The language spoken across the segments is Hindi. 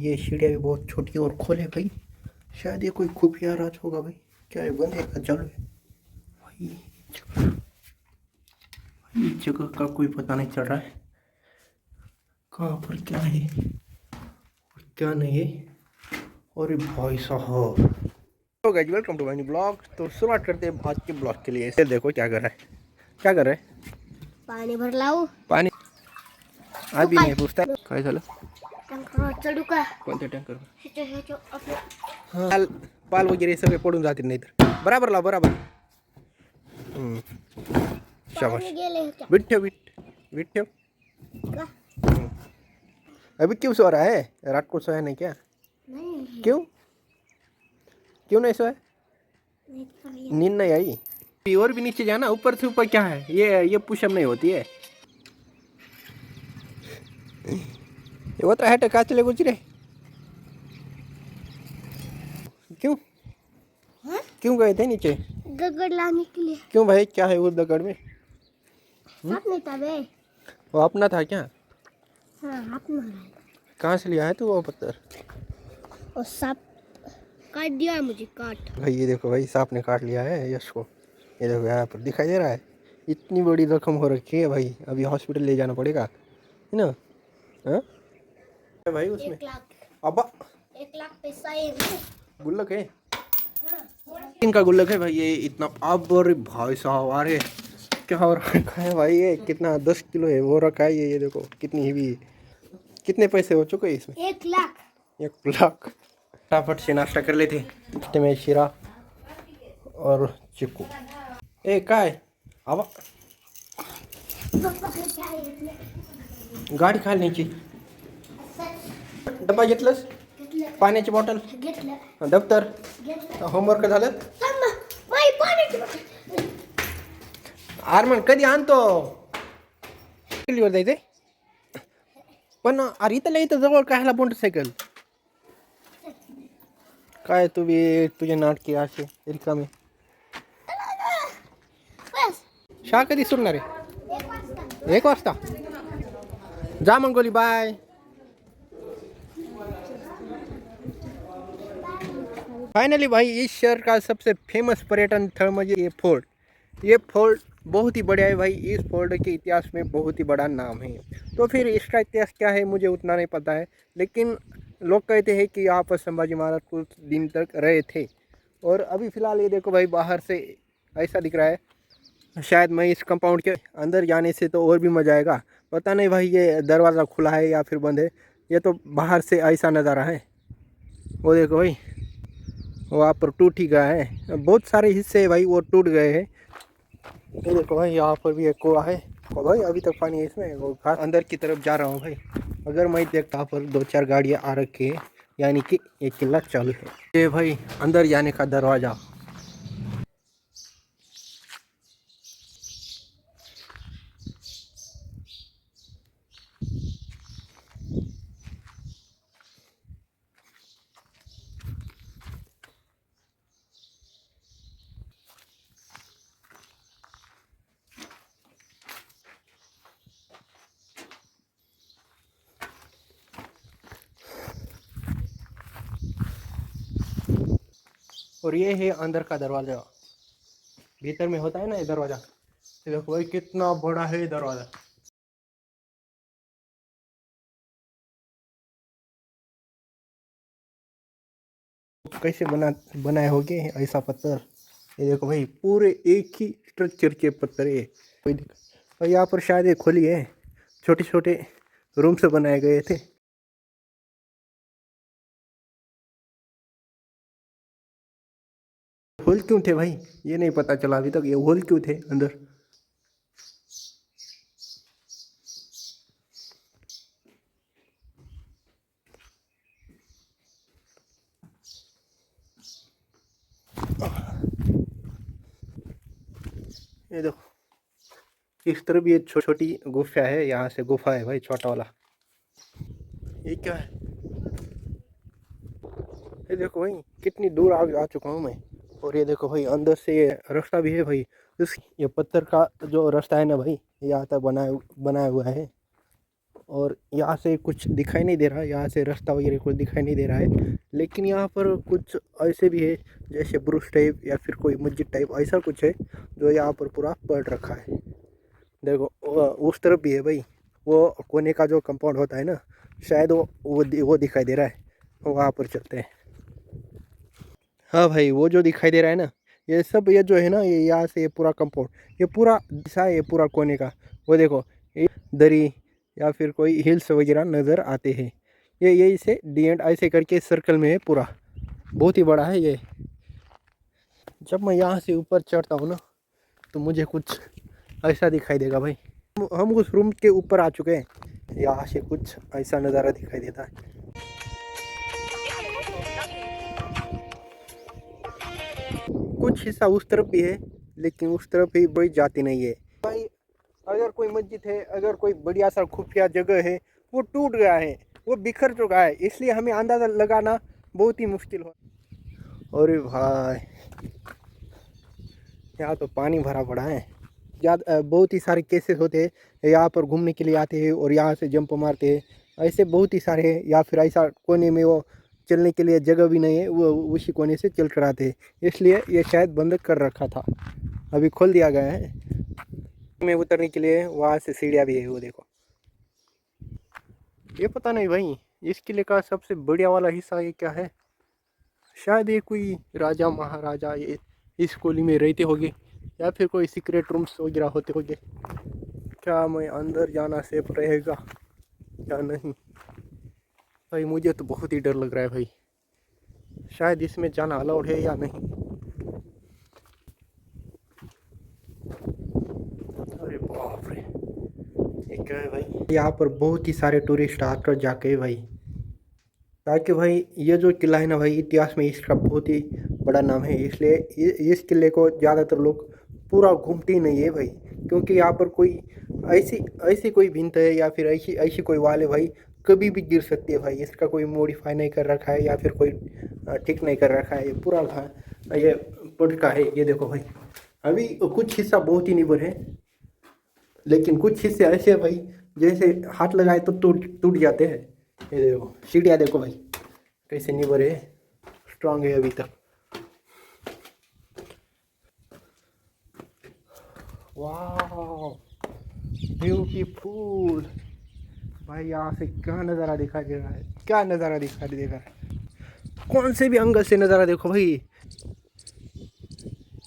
ये सीढ़ियाँ भी बहुत छोटी और खोले भाई। शायद ये कोई खुफिया राज होगा भाई। क्या है, बंद है का चालू है भाई? इस जगह का कोई पता नहीं चल रहा है कहाँ पर क्या है और क्या नहीं है। और भाई साहब, तो guys welcome to my new blog. तो शुरुआत करते हैं आज के ब्लॉग के लिए। इसे देखो क्या कर रहा है, क्या कर रहा है? पानी भर लाओ। पानी आज भी नहीं पूछता काय झालं? टँकर चढू का? कोणत्या टँकर? ह्याच्या आपल्या पाल पाल वगैरे सगळे पडून जातील नाही तर बराबर लाव बराबर. शाबाश. पाणी गेले ह्याच्या. विट ठेव विट ठेव. का? अभी क्यों सो रहा है? रात को सोया नहीं क्या? नहीं क्यों नहीं सोया? नहीं खाली नींद नहीं आई? और भी नीचे जाना, ऊपर से ऊपर क्या है ये पुशअप नहीं होती है। ये होता है टका चले गुजरे क्यों? हाँ? क्यों गए थे नीचे? दगड लाने के लिए। क्यों भाई, क्या है उस दगड़ में? साफ नहीं था बे। वो अपना था क्या? हाँ अपना है। कहाँ से लिया है तू वो पत्थर? और सांप काट दिया मुझे, काट। भाई ये देखो भाई, सांप ने काट लिया है यश को। ये देखो यहाँ पर दिखाई दे रहा है। इतनी बड़ी जख्म हो रखी है भाई, अभी हॉस्पिटल ले जाना पड़ेगा, है ना? हाँ भाई उसमें 1 लाख। अब 1 लाख पैसा है वो। गुल्लक है, इनका गुल्लक है भाई ये इतना। अब और भाई साहब, अरे क्या हो रखा है भाई, ये कितना 10 किलो है वो रखा है। ये देखो कितनी हेवी है। कितने पैसे हो चुके हैं इसमें? 1 लाख। 1 लाख। फटाफट से नाश्ता कर लेते। नाश्ते में शीरा और चिक्कू। ए काय आवा गाडी खायला न्यायची. डब्बा घेतलंस? पाण्याची बॉटल, घेतलं दप्तर, घेतलं. होमवर्क झालं? थांबा. बाई पाण्याची बॉटल. आरमन कधी आणतो? वर जायचंय पण अरे इथं इथं जवळ कायला मोटरसायकल? काय तुम्ही तुझे नाटके असे रिकामे. बस. शाळा कधी सुटणार आहे? 1 वाजता. 1 वाजता. जा मंगोली, बाय. फाइनली भाई, इस शहर का सबसे फेमस पर्यटन स्थल मुझे ये फोर्ट। ये फोर्ट बहुत ही बड़ा है भाई। इस फोर्ट के इतिहास में बहुत ही बड़ा नाम है। तो फिर इसका इतिहास क्या है मुझे उतना नहीं पता है, लेकिन लोग कहते हैं कि यहाँ पर संभाजी महाराज कुछ दिन तक रहे थे। और अभी फ़िलहाल ये देखो भाई, बाहर से ऐसा दिख रहा है। शायद मैं इस कंपाउंड के अंदर जाने से तो और भी मज़ा आएगा। पता नहीं भाई ये दरवाज़ा खुला है या फिर बंद है। ये तो बाहर से ऐसा नज़ारा है। वो देखो भाई, वहाँ पर टूट ही गया है, बहुत सारे हिस्से भाई वो टूट गए हैं। ये देखो भाई, यहाँ पर भी एक कुआ है और भाई अभी तक पानी है इसमें। वो अंदर की तरफ जा रहा हूँ भाई। अगर मैं देखता पर 2-4 गाड़ियाँ आ रखी है, यानी कि ये किला चालू है। ये भाई अंदर जाने का दरवाज़ा। और ये है अंदर का दरवाज़ा। भीतर में होता है ना ये दरवाज़ा। ये देखो भाई कितना बड़ा है ये दरवाज़ा। कैसे बनाए होगे ऐसा पत्थर? ये देखो भाई, पूरे एक ही स्ट्रक्चर के पत्थर है। कोई दिक्कत और यहाँ पर शायद एक खोली है, छोटे छोटे रूम से बनाए गए थे। होल क्यों थे भाई, ये नहीं पता चला अभी तक, ये होल क्यों थे अंदर? ये देखो इस तरफ ये छोटी गुफा है, यहाँ से गुफा है भाई, छोटा वाला। ये क्या है? ये देखो भाई कितनी दूर आ चुका हूँ मैं। और ये देखो भाई अंदर से ये रास्ता भी है भाई। इस ये पत्थर का जो रास्ता है ना भाई, यहाँ तक बनाया हुआ है। और यहाँ से कुछ दिखाई नहीं दे रहा है, यहाँ से रास्ता वगैरह कुछ दिखाई नहीं दे रहा है। लेकिन यहाँ पर कुछ ऐसे भी है जैसे ब्रुश टाइप या फिर कोई मस्जिद टाइप ऐसा कुछ है जो यहाँ पर पूरा पड़ रखा है। देखो उस तरफ भी है भाई, वो कोने का जो कंपाउंड होता है ना, शायद वो दिखाई दे रहा है, वहाँ पर चलते हैं। हाँ भाई, वो जो दिखाई दे रहा है ना, ये सब ये जो है ना, ये यहाँ से ये पूरा कंपाउंड, ये पूरा दिशा है, ये पूरा कोने का। वो देखो ये दरी या फिर कोई हिल्स वगैरह नज़र आते हैं। ये यही से डी एंड ऐसे करके सर्कल में है पूरा, बहुत ही बड़ा है ये। जब मैं यहाँ से ऊपर चढ़ता हूँ ना, तो मुझे कुछ ऐसा दिखाई देगा भाई। हम उस रूम के ऊपर आ चुके हैं, यहाँ से कुछ ऐसा नज़ारा दिखाई देता है। कुछ हिस्सा उस तरफ भी है, लेकिन उस तरफ भी बड़ी जाती नहीं है भाई। अगर कोई मस्जिद है, अगर कोई बढ़िया सा खुफिया जगह है, वो टूट गया है, वो बिखर चुका है, इसलिए हमें अंदाज़ा लगाना बहुत ही मुश्किल हो। अरे भाई, यहाँ तो पानी भरा पड़ा है। ज़्यादा बहुत ही सारे केसेस होते हैं, यहाँ पर घूमने के लिए आते हैं और यहाँ से जंप मारते हैं, ऐसे बहुत ही सारे हैं। या फिर ऐसा कोने में वो चलने के लिए जगह भी नहीं है, वो उसी कोने से चल कर आते हैं, इसलिए ये शायद बंद कर रखा था, अभी खोल दिया गया है। में उतरने के लिए वहाँ से सीढ़ियाँ भी है, वो देखो। ये पता नहीं भाई, इस किले का सबसे बढ़िया वाला हिस्सा ये क्या है। शायद ये कोई राजा महाराजा ये इस कोली में रहते होंगे, या फिर कोई सीक्रेट रूम्स वगैरह होते होंगे। क्या मैं अंदर जाना सेफ रहेगा या नहीं भाई? मुझे तो बहुत ही डर लग रहा है भाई, शायद इसमें जाना अलाउड है या नहीं। अरे बाप रे, ये क्या है भाई? यहाँ पर बहुत ही सारे टूरिस्ट आकर जाके भाई, ताकि भाई ये जो किला है ना भाई, इतिहास में इसका बहुत ही बड़ा नाम है, इसलिए इस किले को ज़्यादातर लोग पूरा घूमते ही नहीं है भाई। क्योंकि यहाँ पर कोई ऐसी ऐसी कोई भिंत है या फिर ऐसी ऐसी कोई वाल है भाई, कभी भी गिर सकती है भाई। इसका कोई मॉडिफाई नहीं कर रखा है या फिर कोई ठीक नहीं कर रखा है, ये पूरा ये पटका है। ये देखो भाई, अभी कुछ हिस्सा बहुत ही निबर है, लेकिन कुछ हिस्से ऐसे है भाई जैसे हाथ लगाए तो टूट टूट जाते हैं। ये देखो सीढ़ियाँ देखो भाई, कैसे निबर है, स्ट्रांग है अभी तक। वाह ब्यूटीफुल भाई, यहाँ से क्या नज़ारा दिखाई दे रहा है, क्या नज़ारा दिखाई दे रहा है। कौन से भी एंगल से नज़ारा देखो भाई,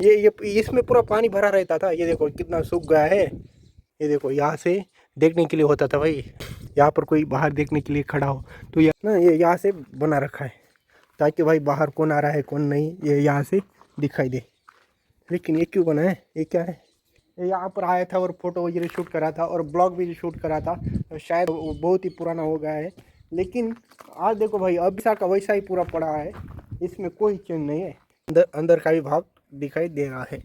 ये इसमें पूरा पानी भरा रहता था, ये देखो कितना सूख गया है। ये देखो यहाँ से देखने के लिए होता था भाई, यहाँ पर कोई बाहर देखने के लिए खड़ा हो तो ये यहाँ से बना रखा है, ताकि भाई बाहर कौन आ रहा है कौन नहीं ये यहाँ से दिखाई दे। लेकिन ये क्यों बना है, ये क्या है? ये यहाँ पर आया था और फोटो वगैरह शूट करा था और ब्लॉग भी शूट करा था, तो शायद वो बहुत ही पुराना हो गया है। लेकिन आज देखो भाई, अभी का वैसा ही पूरा पड़ा है, इसमें कोई चेंज नहीं है। अंदर का भी भाग दिखाई दे रहा है।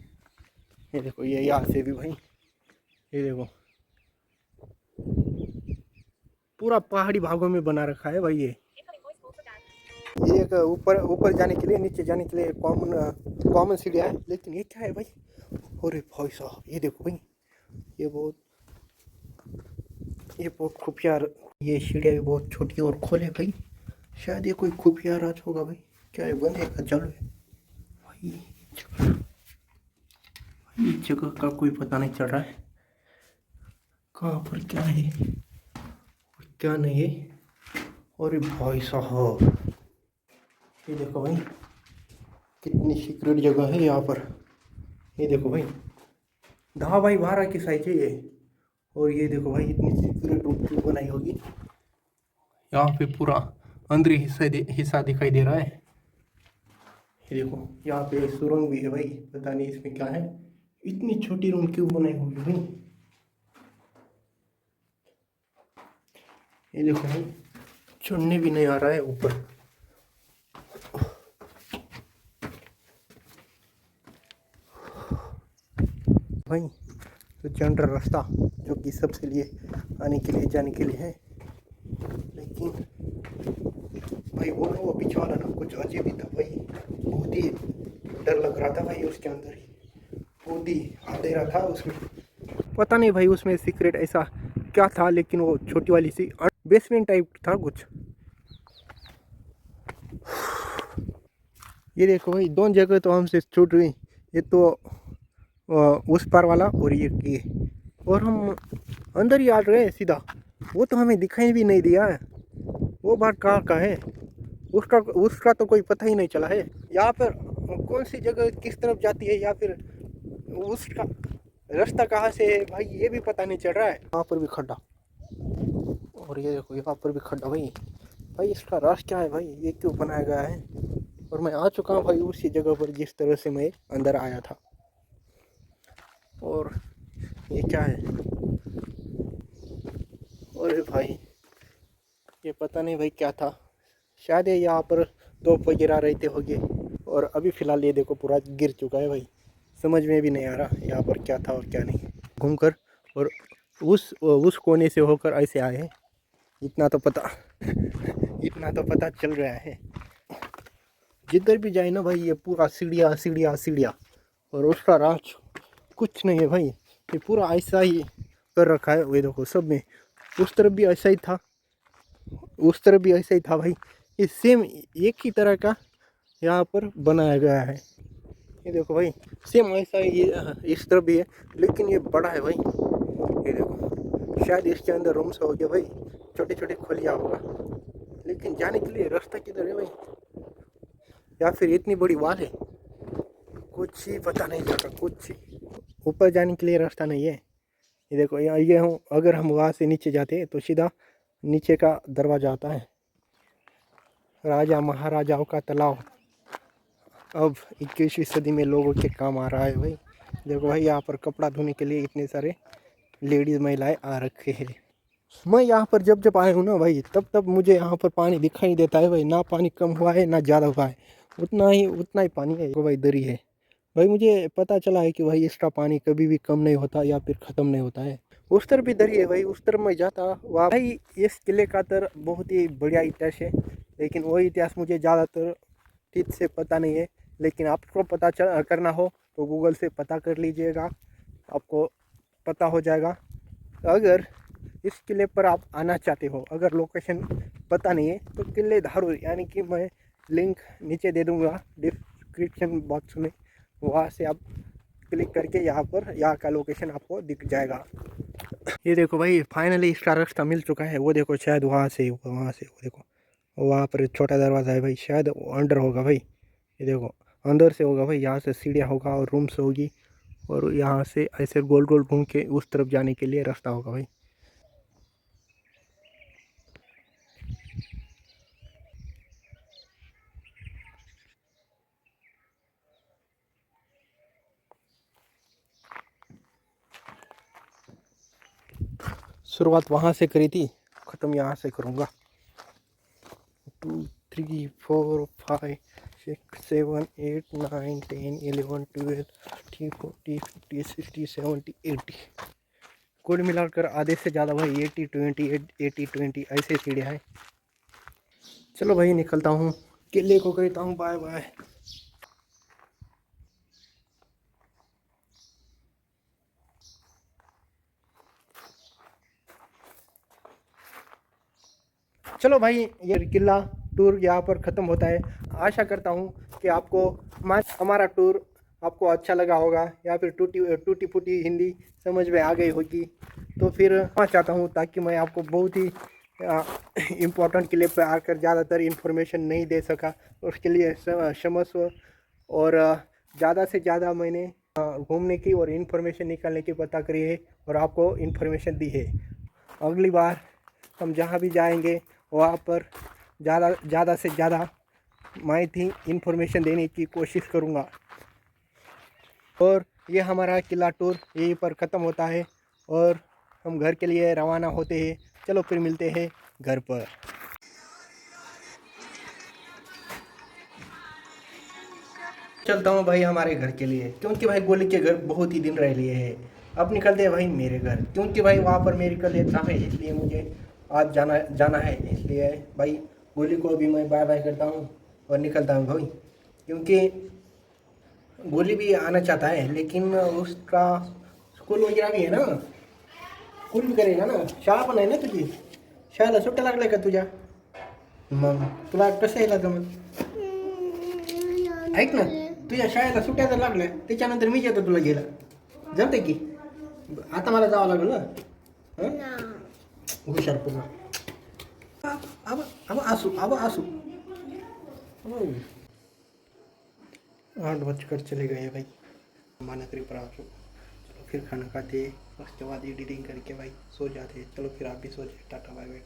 ये देखो, ये यहाँ से भी भाई, ये देखो पूरा पहाड़ी भागों में बना रखा है भाई। ये एक ऊपर ऊपर जाने के लिए, नीचे जाने के लिए कॉमन सीढ़ियाँ है। लेकिन ये क्या है भाई? अरे भाई साहब, ये देखो भाई, ये बहुत खुफिया, ये सीढ़ियाँ भी बहुत छोटी और खोले भाई। शायद ये कोई खुफिया राज होगा भाई। क्या है, बंद है का चालू है भाई? जगह का कोई पता नहीं चल रहा है, कहाँ पर क्या है और क्या नहीं है। अरे भाई साहब, ये देखो भाई, कितनी सीक्रेट जगह है यहाँ पर। ये देखो भाई, 10x12 की साइज है ये। और ये देखो भाई, इतनी सीक्रेट रूप क्यों बनाई होगी। यहाँ पे पूरा अंदरी हिस्सा दिखाई दे रहा है। ये देखो, यहाँ पे सुरंग भी है भाई, पता नहीं इसमें क्या है। इतनी छोटी रूम क्यों बनाई होगी भाई? ये देखो भाई, चढ़ने भी नहीं आ रहा है ऊपर। भाई तो जनरल रास्ता जो कि सबसे लिए आने के लिए जाने के लिए है, लेकिन भाई वो पीछे वाला ना कुछ अजीब ही था भाई, बहुत ही डर लग रहा था भाई। उसके अंदर ही बहुत ही अंधेरा था उसमें, पता नहीं भाई उसमें सीक्रेट ऐसा क्या था, लेकिन वो छोटी वाली सी बेसमेंट टाइप था कुछ। ये देखो भाई, दोनों जगह तो हमसे छूट गई। ये तो उस पार वाला और ये, और हम अंदर ही आ रहे हैं सीधा। वो तो हमें दिखाई भी नहीं दिया है वो बात कहाँ का है, उसका उसका तो कोई पता ही नहीं चला है। यहाँ पर कौन सी जगह किस तरफ जाती है, या फिर उसका रास्ता कहाँ से है भाई, ये भी पता नहीं चल रहा है। यहाँ पर भी खड्डा, और ये देखो यहाँ पर भी खड्डा। भाई भाई इसका राज क्या है भाई, ये क्यों बनाया गया है। और मैं आ चुका हूँ भाई उसी जगह पर जिस तरह से मैं अंदर आया था। और ये क्या है, अरे भाई ये पता नहीं भाई क्या था। शायद ये यहाँ पर तोप वगैरह रहते होंगे। और अभी फ़िलहाल ये देखो पूरा गिर चुका है भाई, समझ में भी नहीं आ रहा यहाँ पर क्या था और क्या नहीं। घूमकर और उस कोने से होकर ऐसे आए हैं, इतना तो पता इतना तो पता चल रहा है। जिधर भी जाए ना भाई, ये पूरा सीढ़ियाँ सीढ़ियाँ सीढ़ियाँ, और उसका राज कुछ नहीं है भाई। ये पूरा ऐसा ही कर रखा है। वो देखो सब में, उस तरफ भी ऐसा ही था, उस तरफ भी ऐसा ही था भाई। ये सेम एक ही तरह का यहाँ पर बनाया गया है। ये देखो भाई सेम ऐसा ही ये इस तरफ भी है, लेकिन ये बड़ा है भाई। ये देखो शायद इसके अंदर रूम्स हो गया भाई, छोटे छोटे खोलिया होगा, लेकिन जाने के लिए रास्ता किधर है भाई, या फिर इतनी बड़ी वाल है, कुछ ही पता नहीं चल रहा। कुछ ही ऊपर जाने के लिए रास्ता नहीं है। ये देखो यहाँ ये हूँ, अगर हम वहाँ से नीचे जाते हैं तो सीधा नीचे का दरवाज़ा आता है। राजा महाराजाओं का तालाब अब 21वीं सदी में लोगों के काम आ रहा है भाई। देखो भाई यहाँ पर कपड़ा धोने के लिए इतने सारे लेडीज़ महिलाएं आ रखे हैं। मैं यहाँ पर जब जब आया हूँ ना भाई, तब तब मुझे यहाँ पर पानी दिखाई देता है भाई। ना पानी कम हुआ है ना ज़्यादा हुआ है, उतना ही पानी है। देखो भाई दरी है भाई, मुझे पता चला है कि भाई इसका पानी कभी भी कम नहीं होता या फिर ख़त्म नहीं होता है। उस तरफ भी दरी है भाई, उस तरफ मैं जाता वहाँ भाई। इस किले का तो बहुत ही बढ़िया इतिहास है, लेकिन वो इतिहास मुझे ज़्यादातर ठीक से पता नहीं है। लेकिन आपको पता करना हो तो गूगल से पता कर लीजिएगा, आपको पता हो जाएगा। अगर इस किले पर आप आना चाहते हो, अगर लोकेशन पता नहीं है, तो किले धारूर, यानी कि मैं लिंक नीचे दे दूँगा डिस्क्रिप्शन बॉक्स में, वहाँ से आप क्लिक करके यहाँ का लोकेशन आपको दिख जाएगा। ये देखो भाई फाइनली इसका रास्ता मिल चुका है। वो देखो शायद वहाँ से वो देखो वहाँ पर छोटा दरवाज़ा है भाई, शायद अंडर होगा भाई। ये देखो अंदर से होगा भाई, यहाँ से सीढ़ियाँ होगा और रूम्स होगी, और यहाँ से ऐसे गोल गोल घूम के उस तरफ जाने के लिए रास्ता होगा भाई। शुरुआत वहाँ से करी थी, ख़त्म यहाँ से करूँगा। 2 3 4 5 6 7 8 9 10 11 12 13 14 15 16 17 18, कुल मिलाकर आधे से ज़्यादा भाई 80 20 80 20 ऐसे सीढ़ियाँ हैं। चलो भाई निकलता हूँ, किले को कहता हूँ बाय बाय। चलो भाई ये किला टूर यहाँ पर ख़त्म होता है। आशा करता हूँ कि आपको हमारा टूर आपको अच्छा लगा होगा, या फिर टूटी फूटी हिंदी समझ में आ गई होगी। तो फिर मैं चाहता हूँ ताकि मैं आपको बहुत ही इम्पोर्टेंट किले पर आकर ज़्यादातर इन्फॉर्मेशन नहीं दे सका, उसके लिए क्षमस्व। और ज़्यादा से ज़्यादा मैंने घूमने की और इन्फॉर्मेशन निकालने की पता करी है, और आपको इन्फॉर्मेशन दी है। अगली बार हम जहाँ भी जाएंगे वहाँ पर ज़्यादा से ज़्यादा माहिती इन्फॉर्मेशन देने की कोशिश करूँगा। और ये हमारा किला टूर यहीं पर ख़त्म होता है, और हम घर के लिए रवाना होते हैं। चलो फिर मिलते हैं घर पर। चलता हूँ भाई हमारे घर के लिए, क्योंकि भाई गोली के घर बहुत ही दिन रह लिए हैं। अब निकलते हैं भाई मेरे घर, क्योंकि भाई वहाँ पर मेरी कल एग्ज़ाम है, इसलिए मुझे आज जाना है। इसलिए भाई गोली को भी मैं बाय बाय करता हूँ और निकलता हूँ भाई, क्योंकि गोली भी आना चाहता है, लेकिन उसका स्कूल वगैरह भी है ना। स्कूल भी करेगा ना, शाळा पण आहे ना तुझी, शाळेला सुट्ट्या लागल्या का तुझ्या? मग तुला कसं यायला जमल? ऐक ना, तुझ्या शाळेला सुट्ट्या जर लागल्या त्याच्यानंतर मी येतो तुला घ्यायला, जमते की? आता मला जावं लागेल ना. हं? हुशार पूर्ण. अब आंसू. आठ बजकर चले गए भाई, माना करीब पर आंसू. चलो फिर खाना खाते, उसके बाद एडिटिंग करके भाई सो जाते. चलो फिर आप भी सो जाए. Ta-ta bye bye.